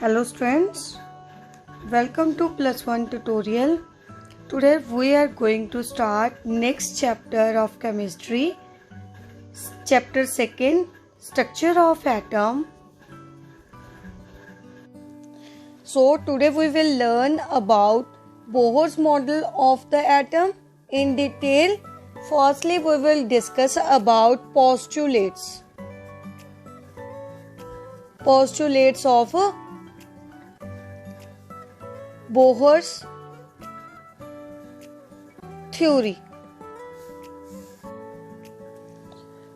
Hello students, welcome to plus one tutorial. Today we are going to start next chapter of chemistry, chapter 2, structure of atom. So today we will learn about Bohr's model of the atom in detail. Firstly we will discuss about postulates of Bohr's theory.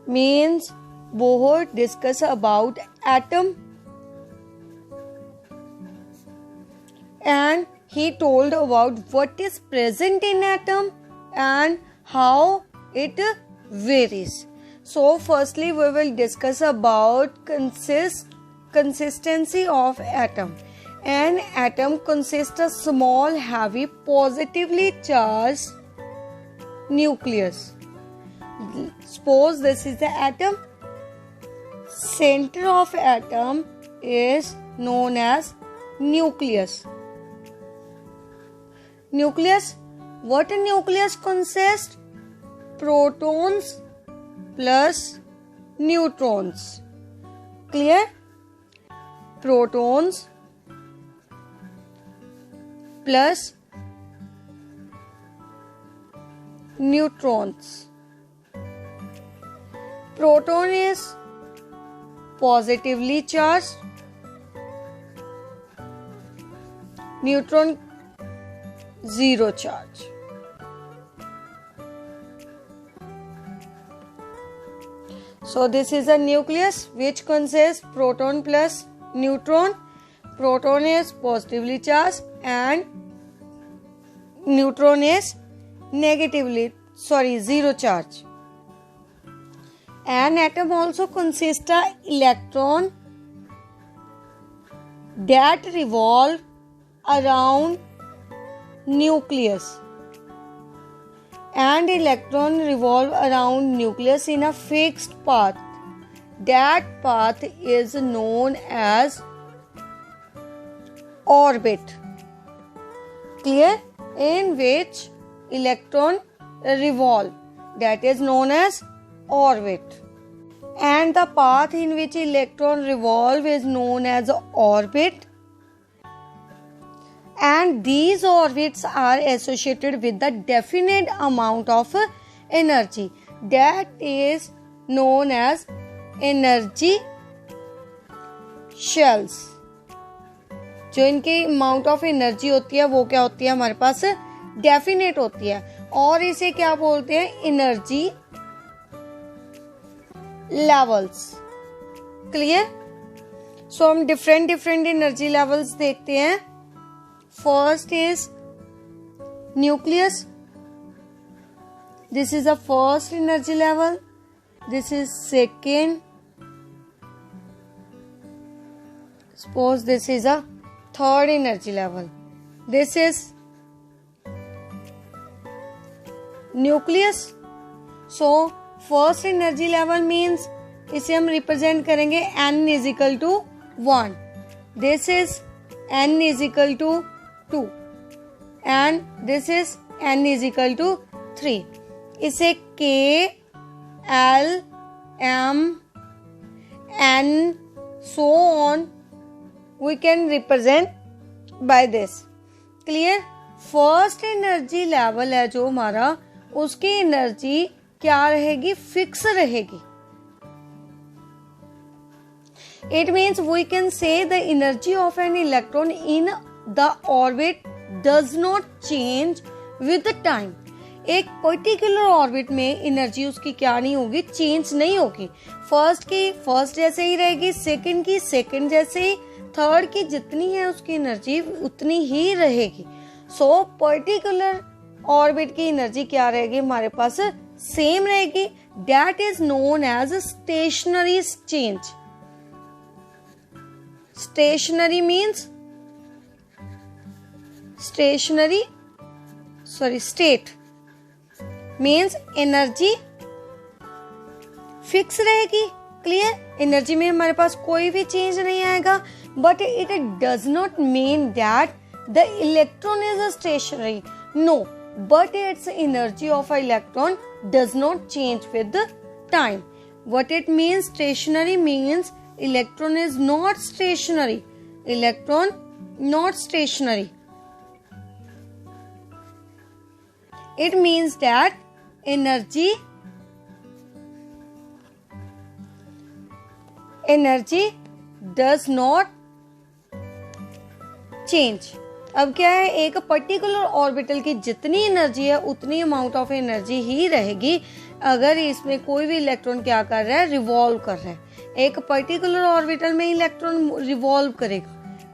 Means Bohr discuss about atom and he told about what is present in atom and how it varies. So firstly we will discuss about consistency of atom. An atom consists of small, heavy, positively charged nucleus. Suppose this is the atom. Center of atom is known as nucleus. What a nucleus consists? Protons plus neutrons. Clear? Protons plus neutrons. Proton is positively charged. Neutron zero charge. So this is a nucleus which consists proton plus neutron. Proton is positively charged and neutron is zero charge. An atom also consists of electron that revolve around nucleus, and electron revolve around nucleus in a fixed path. That path is known as orbit. Clear? In which electron revolve, that is known as orbit, and the path in which electron revolve is known as orbit, and these orbits are associated with the definite amount of energy, that is known as energy shells. जो इनकी amount of energy होती है वो क्या होती है, हमारे पास definite होती है, और इसे क्या बोलते हैं, एनर्जी लेवल्स. क्लियर? सो हम डिफरेंट एनर्जी लेवल्स देखते हैं. First is nucleus. This is the first energy level. This is second. Suppose this is a third energy level. This is nucleus. So first energy level means इसे हम represent करेंगे n is equal to 1. This is n is equal to 2 and this is n is equal to 3. इसे k, l, m, n so on we can represent by this. Clear? First energy level है जो हमारा, उसकी energy क्या रहेगी, fix रहेगी. It means we can say the energy of an electron in the orbit does not change with the time. एक particular orbit में energy उसकी क्या नहीं होगी, चेंज नहीं होगी. फर्स्ट की फर्स्ट जैसे ही रहेगी, सेकंड की सेकंड जैसे ही, थर्ड की जितनी है उसकी एनर्जी उतनी ही रहेगी. सो पर्टिकुलर ऑर्बिट की एनर्जी क्या रहेगी, हमारे पास सेम रहेगी. That is known as stationary change. Stationary means state means energy fix रहेगी. क्लियर, एनर्जी में हमारे पास कोई भी चेंज नहीं आएगा, but it does not mean that the electron is stationary, no, but its energy of electron does not change with time. What it means stationary means electron is not stationary. Electron not stationary. It means that energy does not change. अब क्या है, एक particular orbital की जितनी energy है उतनी amount of energy ही रहेगी अगर इसमें कोई भी इलेक्ट्रॉन क्या कर रहा है, रिवॉल्व कर रहा है. एक पर्टिकुलर ऑर्बिटल में इलेक्ट्रॉन रिवॉल्व करेगा.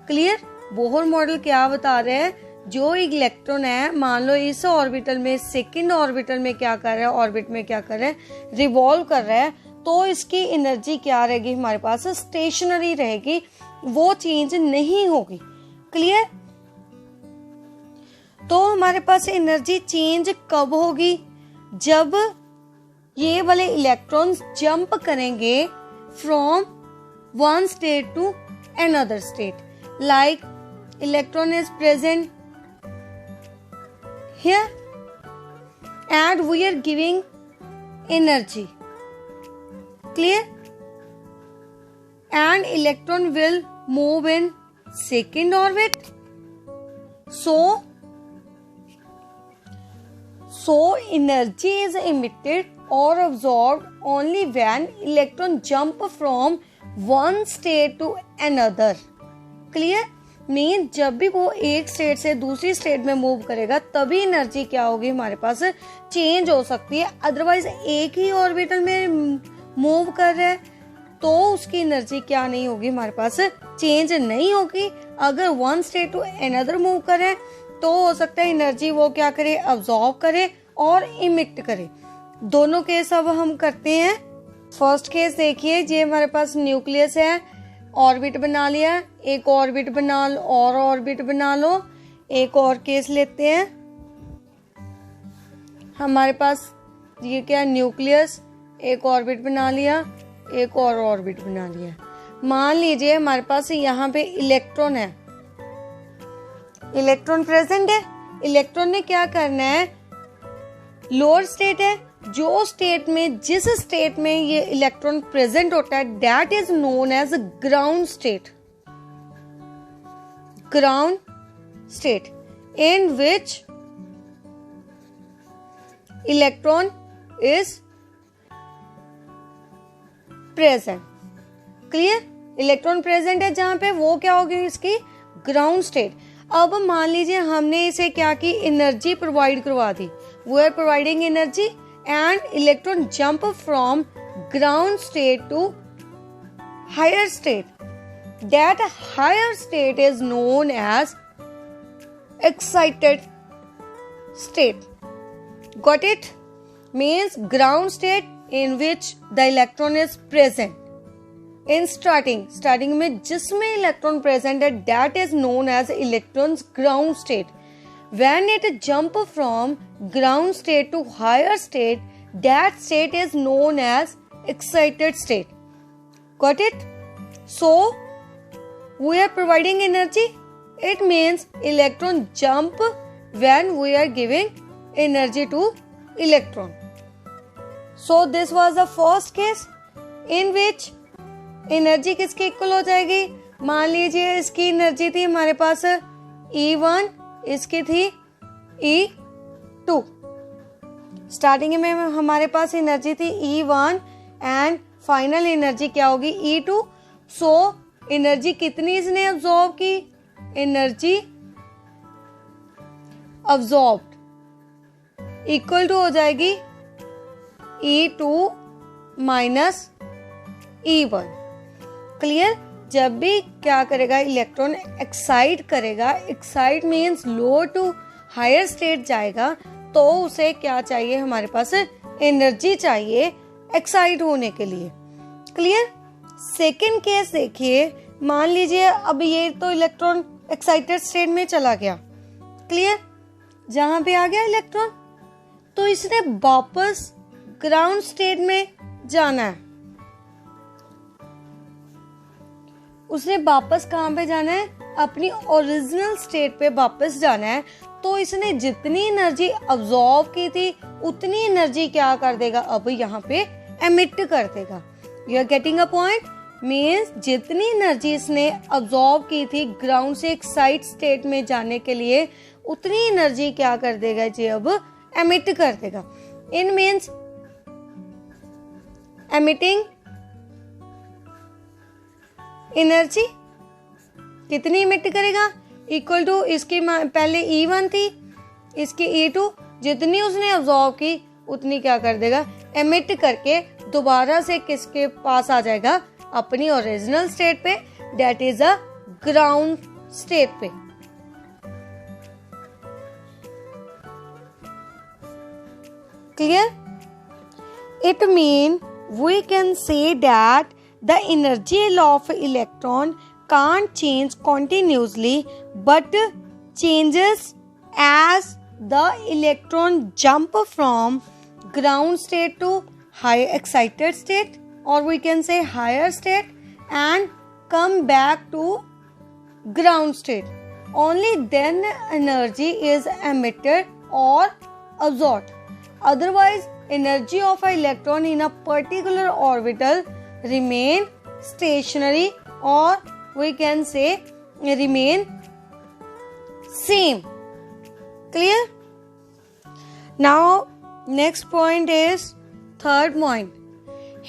क्लियर. बोहर मॉडल क्या बता रहे हैं, जो इलेक्ट्रॉन है मान लो इस ऑर्बिटल में सेकंड ऑर्बिटल में क्या कर रहा है, ऑर्बिट में क्या कर रहा है, रिवॉल्व कर रहा है, तो इसकी एनर्जी क्या रहेगी हमारे पास, स्टेशनरी रहेगी, वो चेंज नहीं होगी. क्लियर. तो हमारे पास एनर्जी चेंज कब होगी, जब ये वाले इलेक्ट्रॉन्स जंप करेंगे from one state to another state. Like electron is present here and we are giving energy. Clear. And electron will move in second orbit. So energy is emitted or absorbed only when electron jump from one state to another. Clear. Mean जब भी वो एक state से दूसरी state में move करेगा तभी energy क्या होगी हमारे पास, चेंज हो सकती है. अदरवाइज एक ही ऑर्बिटल में मूव कर रहा है तो उसकी एनर्जी क्या नहीं होगी, हमारे पास चेंज नहीं होगी. अगर one state to another move करे तो हो सकता है एनर्जी वो क्या करे, अब्सॉर्ब करे और इमिट करे. दोनों केस अब हम करते हैं. फर्स्ट केस देखिए, ये हमारे पास न्यूक्लियस है, ऑर्बिट बना लिया, एक ऑर्बिट बना लो और ऑर्बिट बना लो. एक और केस लेते हैं, हमारे पास ये क्या, न्यूक्लियस, एक ऑर्बिट बना लिया, एक और ऑर्बिट बना लिया. मान लीजिए हमारे पास यहाँ पे इलेक्ट्रॉन है, इलेक्ट्रॉन प्रेजेंट है. इलेक्ट्रॉन ने क्या करना है, लोअर स्टेट है, जो स्टेट में जिस स्टेट में ये इलेक्ट्रॉन प्रेजेंट होता है that is known as ground state. Ground state in which electron is present. Clear. Electron present है जहां पे, वो क्या होगी इसकी ग्राउंड स्टेट. अब मान लीजिए हमने इसे क्या की, एनर्जी प्रोवाइड करवा दी. We are providing energy and electron jump from ground state to higher state. That higher state is known as excited state. Got it? Means ground state in which the electron is present. In starting में जिसमें electron present है that is known as electron's ground state. When it jump from ground state to higher state, that state is known as excited state. Got it? So, we are providing energy. It means electron jump when we are giving energy to electron. So, this was the first case in which energy किसके equal हो जाएगी. मान लीजिए इसकी energy थी हमारे पास E1, इसकी थी E2. स्टार्टिंग में हमारे पास एनर्जी थी E1 एंड फाइनल एनर्जी क्या होगी, E2. सो एनर्जी कितनी इसने अब्सॉर्ब की, एनर्जी अब्सॉर्ब्ड इक्वल टू हो जाएगी E2 माइनस E1. क्लियर. जब भी क्या करेगा इलेक्ट्रॉन एक्साइट करेगा, excite means lower to higher state जाएगा, तो उसे क्या चाहिए, हमारे पास एनर्जी चाहिए एक्साइट होने के लिए. क्लियर. सेकेंड केस देखिए, मान लीजिए अब ये तो इलेक्ट्रॉन एक्साइटेड स्टेट में चला गया. क्लियर. जहां पे आ गया इलेक्ट्रॉन तो इसने वापस ग्राउंड स्टेट में जाना है. उसने वापस कहाँ पे जाना है, अपनी ओरिजिनल स्टेट पे वापस जाना है। तो इसने जितनी एनर्जी अब्सॉर्ब की थी उतनी एनर्जी क्या कर देगा, अब यहाँ पे एमिट कर देगा। You are getting a point. Means जितनी एनर्जी इसने अब्सॉर्ब की थी ग्राउंड से एक्साइट स्टेट में जाने के लिए, उतनी एनर्जी क्या कर देगा जी, अब एमिट कर देगा। इन मीन्स एमिटिंग एनर्जी कितनी एमिट करेगा, इक्वल टू इसकी पहले E1 थी, इसकी E2, जितनी उसने अब्सॉर्ब की उतनी क्या कर देगा, एमिट करके दोबारा से किसके पास आ जाएगा, अपनी ओरिजिनल स्टेट पे, that is a ground state पे। Clear? It mean we can say that the energy of electron can't change continuously but changes as the electron jump from ground state to high excited state, or we can say higher state, and come back to ground state. Only then energy is emitted or absorbed. Otherwise, energy of an electron in a particular orbital remain stationary, or we can say remain same. Clear? Now next point is third point.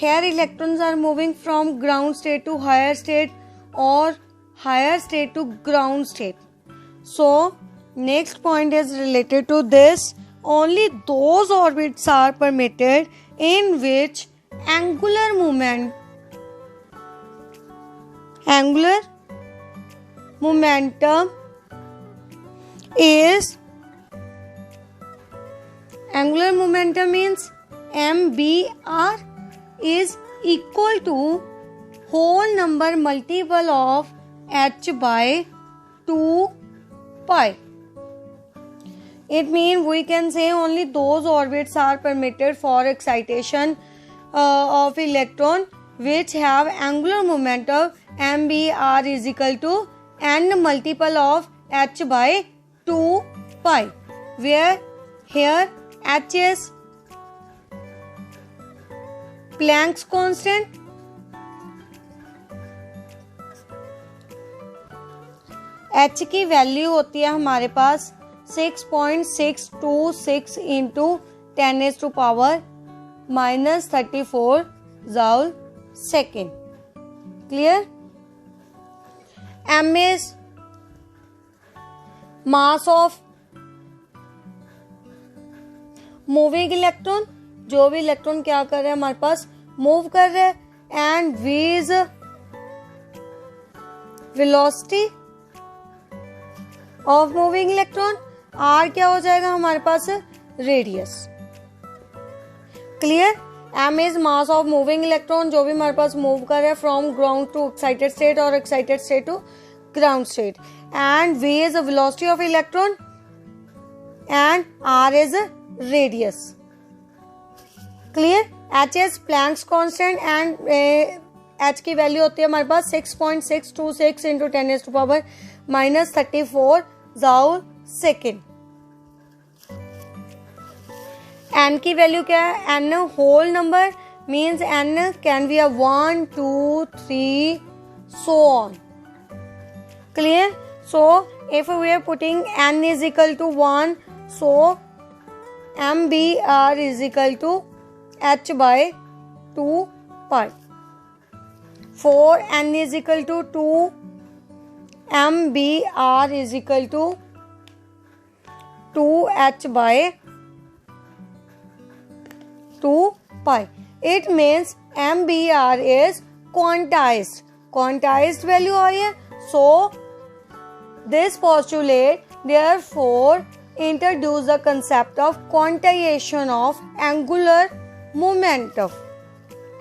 Here electrons are moving from ground state to higher state or higher state to ground state. So next point is related to this. Only those orbits are permitted in which angular momentum means MBR is equal to whole number multiple of h by 2 pi. It means we can say only those orbits are permitted for excitation of electron which have angular momentum MBR is equal to n multiple of h by 2 pi, where here h is Planck's constant, h की value होती है हमारे पास 6.626 into 10⁻⁻34 Joule second. Clear? M is mass of moving electron, जो भी electron क्या कर रहा है हमारे पास, मूव कर रहा है, and V is velocity of moving electron, R क्या हो जाएगा हमारे पास, radius. Clear? M is mass of moving electron, जो भी हमारे पास मूव कर रहा है from ground to excited state और excited state to ground state, and V is the velocity of electron and R is radius. Clear? H is Planck's constant and H की value होती है हमारे पास 6.626 इंटू 10⁻⁻34 Joule second. N की value क्या है, N whole number means N can be 1 2 3 so on. Clear? So if we are putting N is equal to 1, so MBR is equal to H by 2 pi. For N is equal to 2, MBR is equal to 2H by 2 pi. It means MBR is quantized. Quantized value आ रही है. So this postulate therefore introduce the concept of quantization of angular momentum.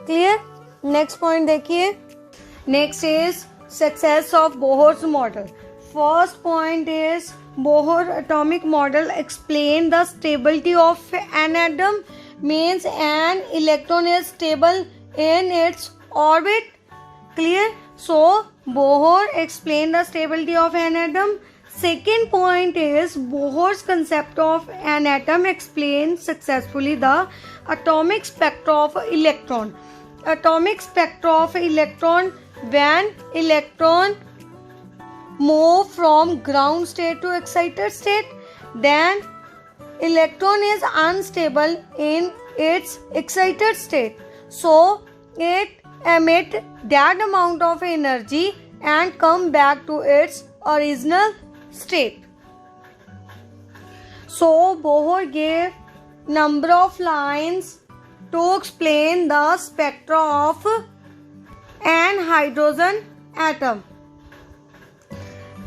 Clear? Next point देखिए. Next is success of Bohr's model. First point is Bohr atomic model explain the stability of an atom, means an electron is stable in its orbit. Clear? So Bohr explained the stability of an atom. Second point is Bohr's concept of an atom explains successfully the atomic spectra of electron. Atomic spectra of electron, when electron move from ground state to excited state, then electron is unstable in its excited state, so it emit that amount of energy and come back to its original state. So Bohr gave number of lines to explain the spectra of an hydrogen atom.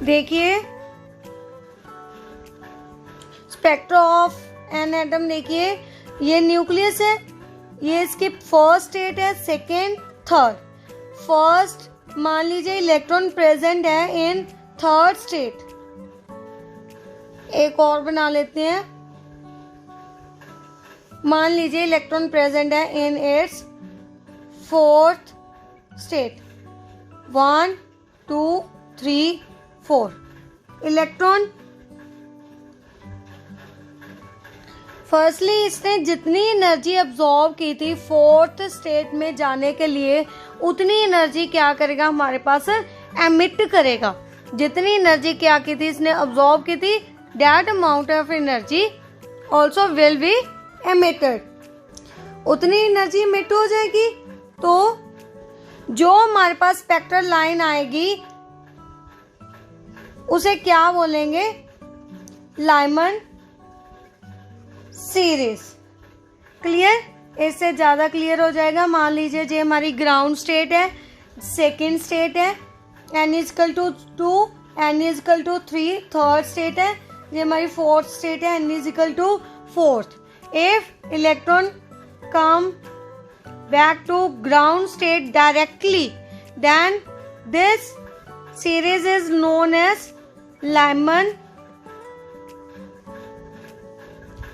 देखिए spectra of an atom, देखिए ये nucleus है, ये इसकी first state है, second, third. First मान लीजिए electron present है इन थर्ड स्टेट. एक और बना लेते हैं. मान लीजिए इलेक्ट्रॉन प्रेजेंट है in its fourth state. 1 2 3 4 electron. Firstly इसने जितनी एनर्जी अब्सॉर्ब की थी फोर्थ स्टेट में जाने के लिए, उतनी एनर्जी क्या करेगा हमारे पास एमिट करेगा. जितनी एनर्जी क्या की थी इसने अब्सॉर्ब की थी, that amount of energy also will be emitted. उतनी एनर्जी एमिट हो जाएगी. तो जो हमारे पास स्पेक्ट्रल लाइन आएगी उसे क्या बोलेंगे, लाइमन सीरीज. क्लियर? इससे ज्यादा क्लियर हो जाएगा. मान लीजिए ये हमारी ग्राउंड स्टेट है, सेकेंड स्टेट है, n is equal to 2, n is equal to 3, third state है, ये हमारी फोर्थ स्टेट है, n is equal to fourth. If electron come back to ground state directly, then this series is known as Lyman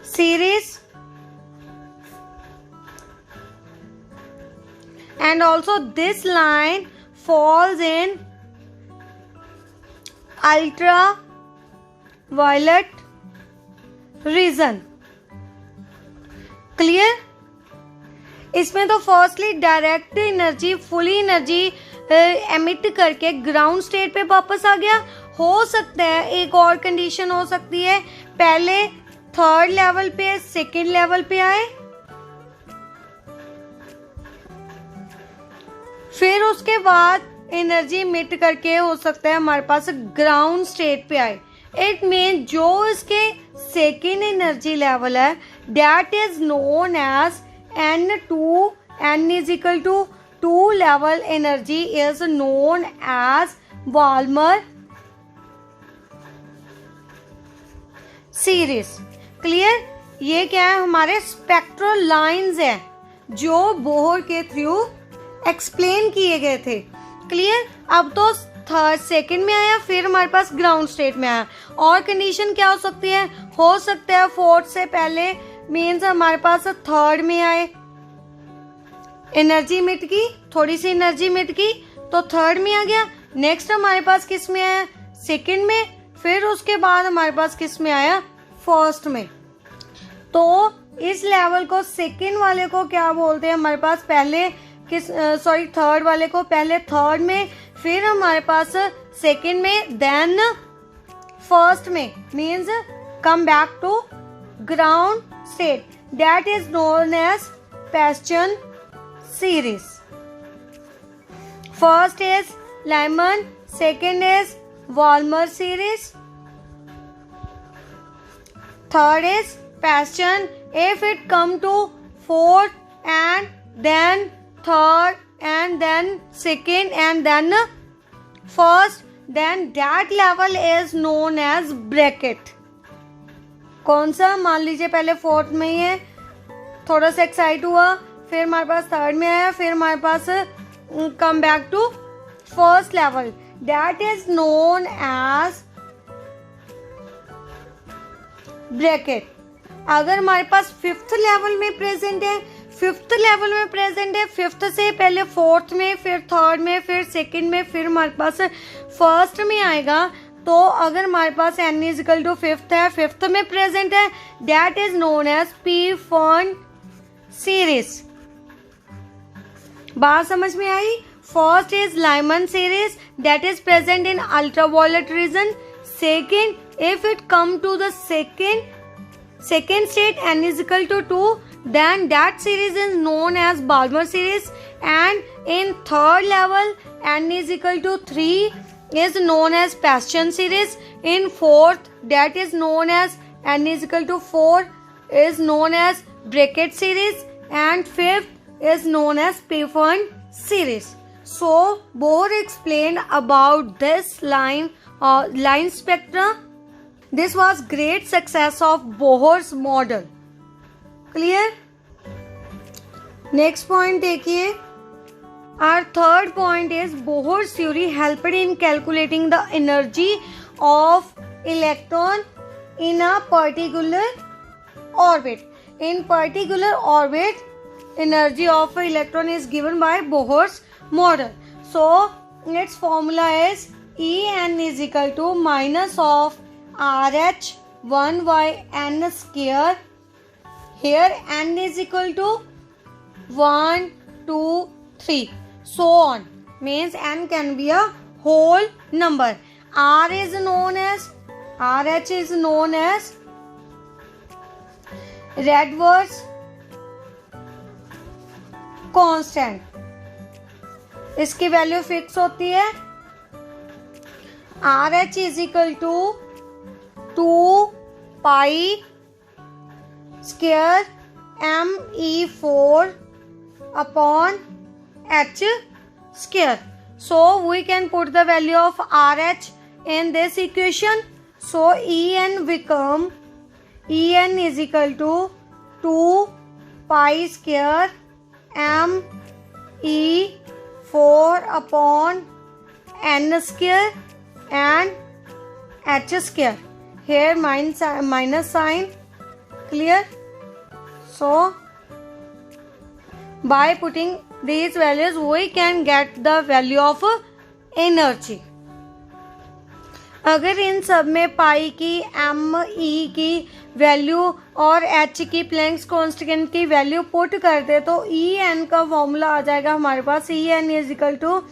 series, and also this line falls in ultraviolet region. Clear? इसमें तो firstly direct energy, fully energy emit करके ground state पे वापस आ गया. हो सकता है एक और कंडीशन हो सकती है, पहले थर्ड लेवल पे सेकेंड लेवल पे आए, फिर उसके बाद एनर्जी एमिट करके हो सकता है हमारे पास ग्राउंड स्टेट पे आए. इट मीन जो इसके सेकेंड एनर्जी लेवल है that is known as N2, N is equal to 2 level energy is known as Balmer series. Clear? ये क्या है, हमारे स्पेक्ट्रल लाइंस हैं जो बोहर के थ्रू एक्सप्लेन किए गए थे. क्लियर? अब तो थर्ड सेकेंड में आया, फिर हमारे पास ग्राउंड स्टेट में आया. और कंडीशन क्या हो सकती है, हो सकता है फोर्थ से पहले मीन्स हमारे पास थर्ड में आए, एनर्जी मिट की, थोड़ी सी एनर्जी मिट की तो थर्ड में आ गया. नेक्स्ट हमारे पास किस में आया, सेकंड में, फिर उसके बाद हमारे पास किस में आया, फर्स्ट में. तो इस लेवल को सेकंड वाले को क्या बोलते हैं हमारे पास, पहले थर्ड वाले को पहले थर्ड में, फिर हमारे पास सेकंड में, देन फर्स्ट में, means come back to ground state. That is known as Paschen series. First is Lyman, second is Balmer series, third is Paschen. If it come to fourth and then third and then second and then first, then that level is known as bracket. कौन सा, मान लीजिए पहले fourth में ही है, थोड़ा सा excite हुआ, फिर हमारे पास थर्ड में आया, फिर हमारे पास come back to first level, that is known as bracket. अगर हमारे पास फिफ्थ लेवल में प्रेजेंट है, फिफ्थ लेवल में प्रेजेंट है, फिफ्थ से पहले फोर्थ में, फिर थर्ड में, फिर सेकंड में, फिर हमारे पास फर्स्ट में आएगा। तो अगर हमारे पास n इजिकल टू फिफ्थ है, फिफ्थ में प्रेजेंट है, दैट इज नोन एज पी फर्न सीरीज। बात समझ में आई? First is Lyman series that is present in ultraviolet region. Second, if it come to the second state n is equal to 2, then that series is known as Balmer series, and in third level n is equal to 3 is known as Paschen series. In fourth, that is known as n is equal to 4 is known as Brackett series, and fifth is known as Pfund series. So Bohr explained about this line spectra. This was great success of Bohr's model. Clear? Next point देखिए. Our third point is Bohr's theory helped in calculating the energy of electron in a particular orbit. In particular orbit, energy of electron is given by Bohr's model. So its formula is En is equal to minus of RH 1 by n square. Here n is equal to 1, 2, 3, so on. Means n can be a whole number. RH is known as Rydberg's constant. इसकी value fix होती है. RH is equal to 2 pi square me4 upon h square. So we can put the value of RH in this equation. So En is equal to 2 pi square me4 upon n square and h square. Here minus sign. Clear? So by putting these values we can get the value of energy. अगर इन सब में पाई की, M E की value और H की Planck's constant की value put कर दे तो ई एन का फॉर्मूला आ जाएगा हमारे पास. E n is equal to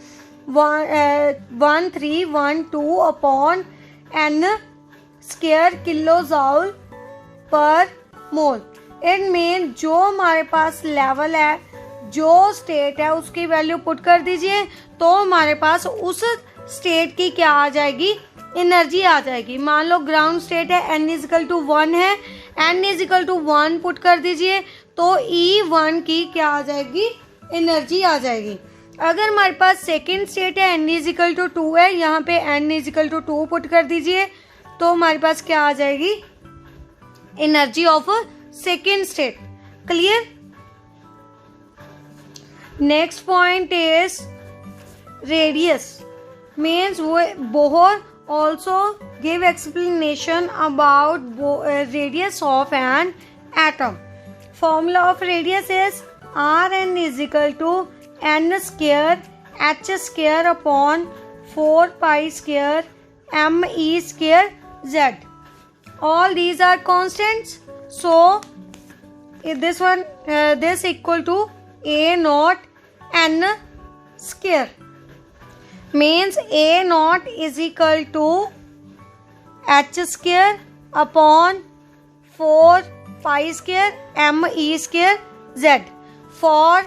1312 upon n square kilo joule per mole. इनमें जो हमारे पास लेवल है, जो स्टेट है, उसकी वैल्यू पुट कर दीजिए तो हमारे पास उस स्टेट की क्या आ जाएगी, एनर्जी आ जाएगी. मान लो ग्राउंड स्टेट है, n इज इक्वल टू 1 है, n is equal to 1 put कर दीजिए तो E1 की क्या आ जाएगी, एनर्जी आ जाएगी. अगर हमारे पास सेकेंड स्टेट है, n इज इक्वल टू 2 है, यहाँ पे n is equal to 2 put कर दीजिए तो हमारे पास क्या आ जाएगी, energy of second state. Clear? Next point is radius. Means Bohr also give explanation about radius of an atom. Formula of radius is Rn is equal to n square h square upon 4 pi square me square z. All these are constants. So this equal to a naught n square. Means a naught is equal to h square upon 4 pi square me square z. For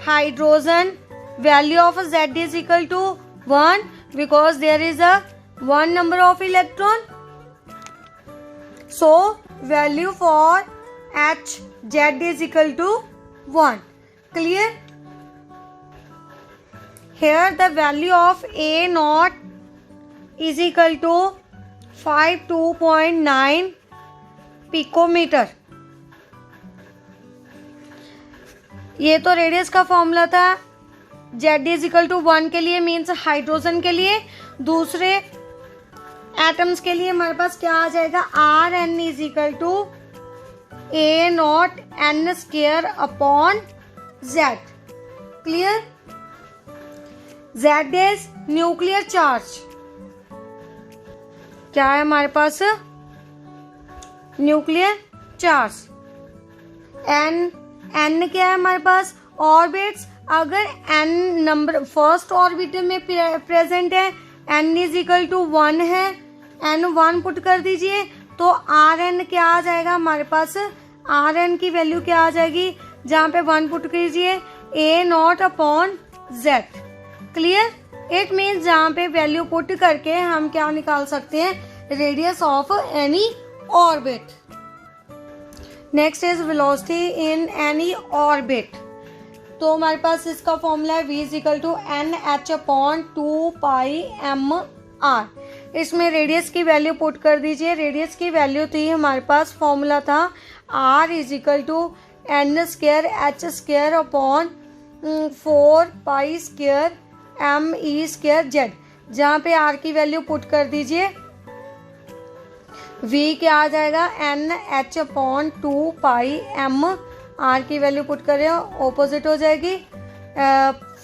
hydrogen, value of z is equal to 1 because there is a 1 number of electron. So value for Hz is equal to 1. Clear? Here the value of A naught is equal to 52.9 picometer. ये तो radius का formula था. Z is equal to 1 के लिए means hydrogen के लिए. दूसरे atoms के लिए हमारे पास क्या आ जाएगा, Rn is equal to A not n square upon Z. Clear? Z is nuclear charge. क्या है हमारे पास? Nuclear charge. n क्या है हमारे पास? ऑर्बिट्स. अगर n नंबर फर्स्ट ऑर्बिटल में प्रेजेंट है, n इज इक्वल टू 1 है, n 1 पुट कर दीजिए तो Rn क्या आ जाएगा हमारे पास? Rn की वैल्यू क्या आ जाएगी? जहाँ पे 1 पुट कीजिए A0/Z. क्लियर? इट मीन्स जहाँ पे वैल्यू पुट करके हम क्या निकाल सकते हैं? Radius of any orbit. Next is velocity in any orbit. तो हमारे पास इसका फॉर्मूला है v is equal to NH/2πmr. इसमें रेडियस की वैल्यू पुट कर दीजिए. रेडियस की वैल्यू थी हमारे पास, फॉर्मूला था r is equal to n square h square upon 4π² me square z. जहाँ पे r की वैल्यू पुट कर दीजिए. v क्या आ जाएगा? NH/2πm. r की वैल्यू पुट कर रहे हो, ऑपोजिट हो जाएगी.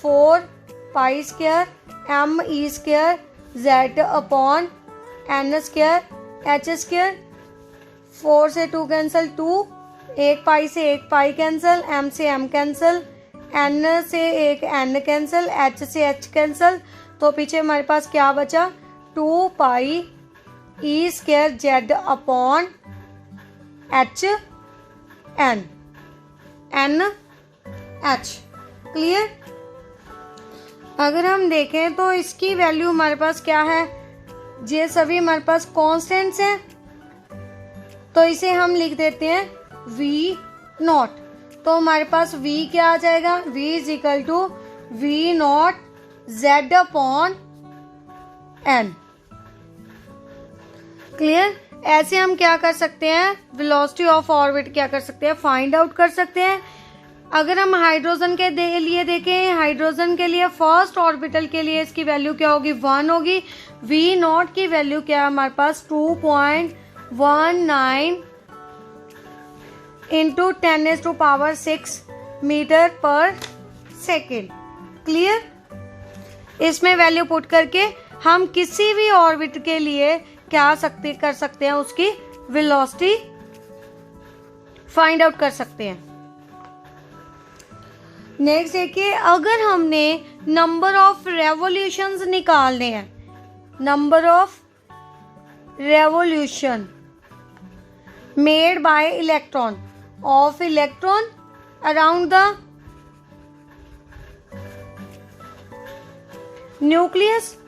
4π² me square z upon n square h square. 4 से 2 कैंसिल, 2. 1 पाई से 1 पाई कैंसिल, m से m कैंसिल, n से एक n कैंसिल, h से h कैंसिल. तो पीछे हमारे पास क्या बचा? 2π e square z upon h n h. Clear? अगर हम देखें तो इसकी वैल्यू हमारे पास क्या है? ये सभी हमारे पास कॉन्स्टेंट्स हैं, तो इसे हम लिख देते हैं v0. तो हमारे पास v क्या आ जाएगा? v is equal to v0 z upon n. Clear? ऐसे हम क्या कर सकते हैं? वेलोसिटी ऑफ ऑर्बिट क्या कर सकते हैं? फाइंड आउट कर सकते हैं. अगर हम हाइड्रोजन के लिए देखें, हाइड्रोजन के लिए फर्स्ट ऑर्बिटल के लिए इसकी वैल्यू क्या होगी? 1 होगी. v0 की वैल्यू क्या है हमारे पास? 2.19 इंटू 10⁻⁶ मीटर पर सेकेंड. क्लियर? इसमें वैल्यू पुट करके हम किसी भी ऑर्बिट के लिए क्या कर सकते हैं? उसकी वेलोसिटी फाइंड आउट कर सकते हैं. नेक्स्ट देखिए, अगर हमने नंबर ऑफ रेवोल्यूशंस निकालने हैं, number of revolution made by electron of electron around the nucleus,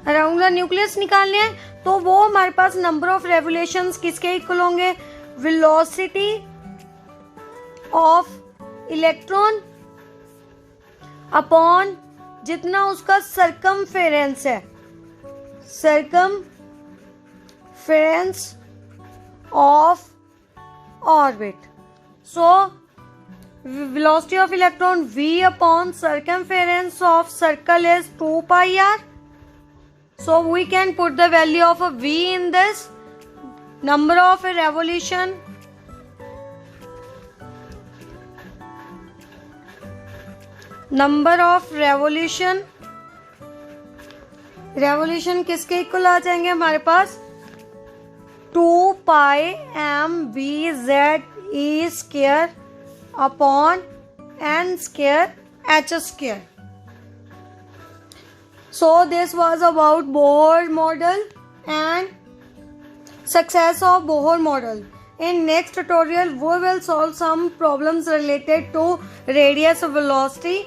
around the nucleus निकालने हैं, तो वो हमारे पास नंबर ऑफ रेवोल्यूशंस किसके इक्वल होंगे? वेलोसिटी ऑफ इलेक्ट्रॉन अपॉन जितना उसका सरकमफेरेंस है, circumference of orbit. So velocity of electron v upon circumference of circle is 2πr. So we can put the value of a v in this. Number of a revolution, revolution किसके equal आ जाएंगे हमारे पास? 2πmvz e square upon n square h square. So this was about Bohr model and success of Bohr model. In next tutorial we will solve some problems related to radius velocity